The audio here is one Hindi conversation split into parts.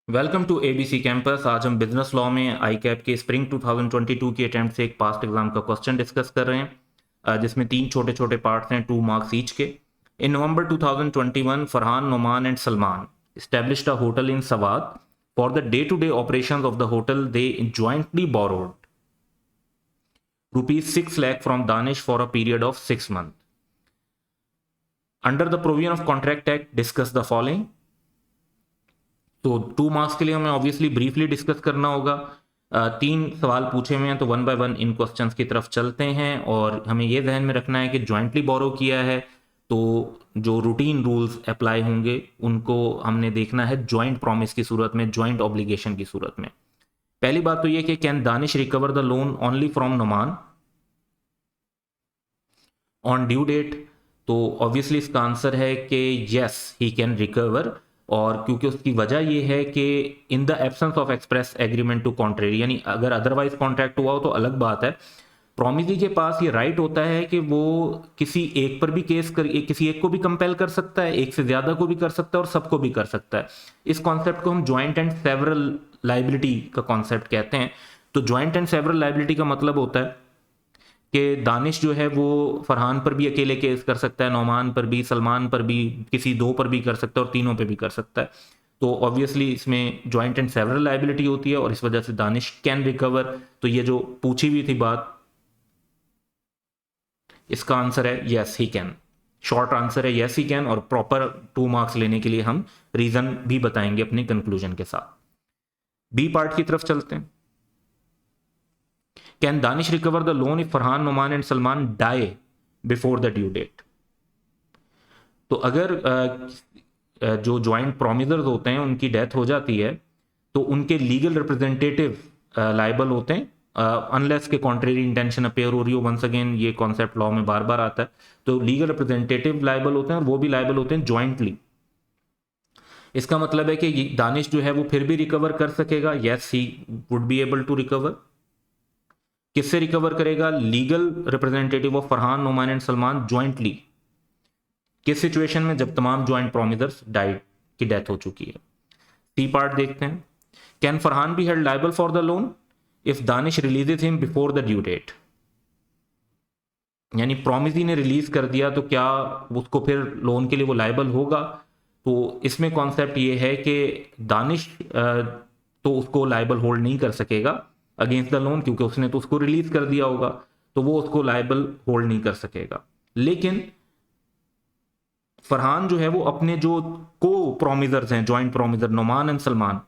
Welcome to ABC campus. आज हम बिजनेस लॉ में आई कैप के स्प्रिंग 2022 की अटेम्प्ट से एक पास्ट एग्जाम का क्वेश्चन डिस्कस कर रहे हैं, जिसमें तीन छोटे छोटे पार्ट्स हैं, 2 मार्क्स ईच के। इन नवंबर 2021 Farhan, Noman and Salman established a hotel in Sawat. For the day-to-day operations of the hotel, they jointly borrowed rupees 6 lakh from Danish for a period of 6 months. Under the provision of Contract Act, discuss the following. तो 2 मार्क्स के लिए हमें ऑब्वियसली ब्रीफली डिस्कस करना होगा। तीन सवाल पूछे हुए हैं, तो one by one in questions की तरफ चलते हैं। और हमें ये ध्यान में रखना है कि ज्वाइंटली बोरो किया है तो जो रूटीन रूल्स अप्लाई होंगे उनको हमने देखना है ज्वाइंट प्रॉमिस की सूरत में, ज्वाइंट ऑब्लिगेशन की सूरत में। पहली बात तो ये कि can Danish recover the loan only from Noman on due date. तो ऑब्वियसली इसका आंसर है कि यस ही कैन रिकवर, और क्योंकि उसकी वजह यह है कि in the absence of express agreement to contrary, यानी अगर अदरवाइज कॉन्ट्रैक्ट हुआ हो तो अलग बात है। प्रोमिसी के पास ये राइट होता है कि वो किसी एक पर भी केस कर, किसी एक को भी कंपेल कर सकता है, एक से ज्यादा को भी कर सकता है और सबको भी कर सकता है। इस कॉन्सेप्ट को हम ज्वाइंट एंड सेवरल लाइबिलिटी का कॉन्सेप्ट कहते हैं। तो ज्वाइंट एंड सेवरल लाइबिलिटी का मतलब होता है कि दानिश जो है वो फरहान पर भी अकेले केस कर सकता है, नोमान पर भी, सलमान पर भी, किसी दो पर भी कर सकता है और तीनों पे भी कर सकता है। तो ऑब्वियसली इसमें ज्वाइंट एंड सेवरल लाइबिलिटी होती है और इस वजह से दानिश कैन रिकवर। तो ये जो पूछी हुई थी बात, इसका आंसर है yes he can. Short answer है यस ही कैन, और प्रॉपर 2 मार्क्स लेने के लिए हम रीजन भी बताएंगे अपने कंक्लूजन के साथ। बी पार्ट की तरफ चलते हैं। Can Danish recover the loan if Farhan, Noman and Salman die before the due date. तो अगर जो ज्वाइंट प्रोमिसर्स होते हैं उनकी डेथ हो जाती है तो उनके लीगल रिप्रेजेंटेटिव लाइबल होते हैं, अनलेस के कॉन्ट्रेरी इंटेंशन अपेयर हो रही हो। वंस अगेन ये कॉन्सेप्ट लॉ में बार बार आता है। तो लीगल रिप्रेजेंटेटिव लाइबल होते हैं और वो भी लाइबल होते हैं ज्वाइंटली। इसका मतलब है कि दानिश जो है वो फिर भी रिकवर कर सकेगा। Yes he would be able to recover. किससे रिकवर करेगा? Legal representative of Farhan, Noman and Salman jointly. किस सिचुएशन में? जब तमाम ज्वाइंट प्रोमिसर्स डाइड, की डेथ हो चुकी है। सी पार्ट देखते हैं। Can Farhan be held liable for the loan if Danish releases him before the due date. यानी प्रोमिसी ने रिलीज कर दिया तो क्या उसको फिर लोन के लिए वो लाइबल होगा? तो इसमें कॉन्सेप्ट ये है कि दानिश तो उसको लाइबल होल्ड नहीं कर सकेगा अगेंस्ट द लोन, क्योंकि उसने तो उसको रिलीज कर दिया होगा, तो वो उसको लाइबल होल्ड नहीं कर सकेगा। लेकिन फरहान जो है वो अपने जो को प्रोमिसर्स हैं, joint promisor Noman and Salman,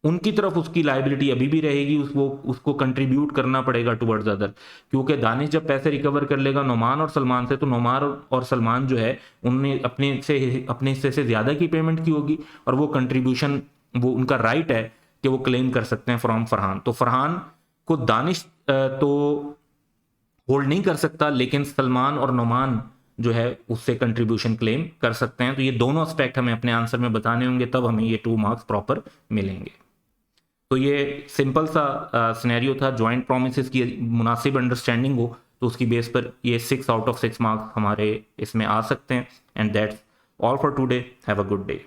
उनकी तरफ उसकी लाइबिलिटी अभी भी रहेगी। उसको कंट्रीब्यूट करना पड़ेगा टुवर्ड्स अदर, क्योंकि दानिश जब पैसे रिकवर कर लेगा नोमान और सलमान से, तो नोमान और सलमान जो है उनने अपने हिस्से से ज्यादा की पेमेंट की होगी, और वो कंट्रीब्यूशन, वो उनका राइट है कि वो क्लेम कर सकते हैं फ्रॉम फरहान। तो फरहान को दानिश तो होल्ड नहीं कर सकता, लेकिन सलमान और नोमान जो है उससे कंट्रीब्यूशन क्लेम कर सकते हैं। तो ये दोनों एस्पेक्ट हमें अपने आंसर में बताने होंगे, तब हमें ये 2 मार्क्स प्रॉपर मिलेंगे। तो ये सिंपल सा सिनेरियो था। ज्वाइंट प्रोमिसेस की मुनासिब अंडरस्टैंडिंग हो तो उसकी बेस पर ये 6 आउट ऑफ 6 मार्क्स हमारे इसमें आ सकते हैं। And that's all for today. Have a good day.